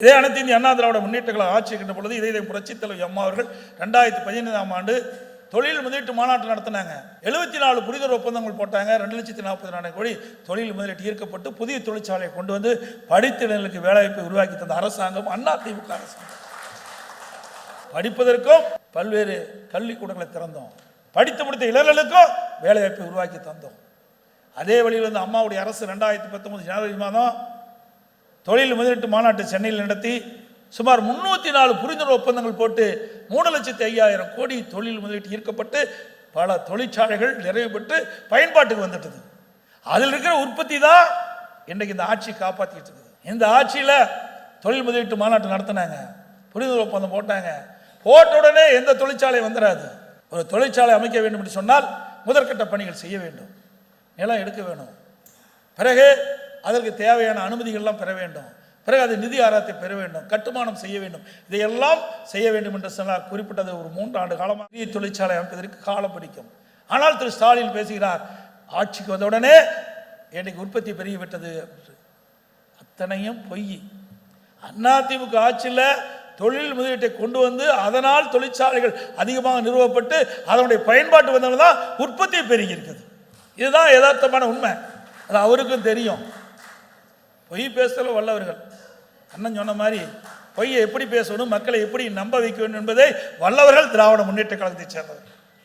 இதே அனைத்து இந்திய அண்ணா திராவிட முன்னேற்ற கழக ஆட்சி இருக்கின்ற பொழுது இதே புரட்சித் தலைவர் அம்மா அவர்கள் 2015ஆம் ஆண்டு தொழில் முதலீட்டு மாநாட்டு நடத்தினாங்க. 74 புரிதல் ஒப்பந்தங்கள் போட்டாங்க. 2,40,000 கோடி தொழில் முதலீட்டு ஈர்க்கப்பட்டு புதிய தொழிற்சாலையை கொண்டு வந்து படித்தினர்களுக்கு வேலைவாய்ப்பை உருவாக்கி தந்த அரசாங்கம் அதிமுக அரசாங்கம். படிப்பதற்கும் பல்வேறு கல்விக்கூடங்களை திறந்தோம், படித்து முடித்த இளைஞர்களுக்கும் வேலைவாய்ப்பை உருவாக்கி தந்தோம். அதே வழியில் வந்து அம்மாவுடைய அரசு 2019 ஜனவரி மாதம் தொழில் முதலீட்டு மாநாட்டு சென்னையில் நடத்தி சுமார் 304 புரிந்துணர்வு ஒப்பந்தங்கள் போட்டு 3,05,000 கோடி தொழில் முதலீட்டு ஈர்க்கப்பட்டு பல தொழிற்சாலைகள் நிறைவு பெற்று பயன்பாட்டுக்கு வந்துட்டது. அதில் இருக்கிற உற்பத்தி தான் இன்றைக்கு இந்த ஆட்சி காப்பாற்றிட்டு இருக்குது. இந்த ஆட்சியில் தொழில் முதலீட்டு மாநாட்டு நடத்தினாங்க, புரிந்துணர்வு ஒப்பந்தம் போட்டாங்க. போட்ட உடனே எந்த தொழிற்சாலை வந்துடாது. ஒரு தொழிற்சாலை அமைக்க வேண்டும் என்று சொன்னால் முதற்கட்ட பணிகள் செய்ய வேண்டும், நிலம் எடுக்க வேணும், பிறகு அதற்கு தேவையான அனுமதிகள்லாம் பெற வேண்டும், பிறகு அது நிதி ஆதாரத்தை பெற வேண்டும், கட்டுமானம் செய்ய வேண்டும். இதையெல்லாம் செய்ய வேண்டும் என்று சொன்னால் குறிப்பிட்டது ஒரு 3 ஆண்டு காலமாக புதிய தொழிற்சாலை அமைப்பதற்கு காலம் பிடிக்கும். ஆனால் திரு ஸ்டாலின் பேசுகிறார், ஆட்சிக்கு வந்தவுடனே எனக்கு உற்பத்தி பெருகிவிட்டது. அத்தனையும் பொய். அதிமுக ஆட்சியில் தொழில் முதலீட்டை கொண்டு வந்து அதனால் தொழிற்சாலைகள் அதிகமாக நிறுவப்பட்டு அதனுடைய பயன்பாட்டு வந்தவங்க தான் உற்பத்தி பெருகி இருக்குது. இதுதான் யதார்த்தமான உண்மை. அது அவருக்கும் தெரியும். பொய் பேசல வல்லவர்கள். அண்ணன் சொன்ன மாதிரி பொய்யை எப்படி பேசணும், மக்களை எப்படி நம்ப வைக்க வேண்டும் என்பதை வல்லவர்கள் திராவிட முன்னேற்ற கழகத்தை சேர்ந்தவர்கள்.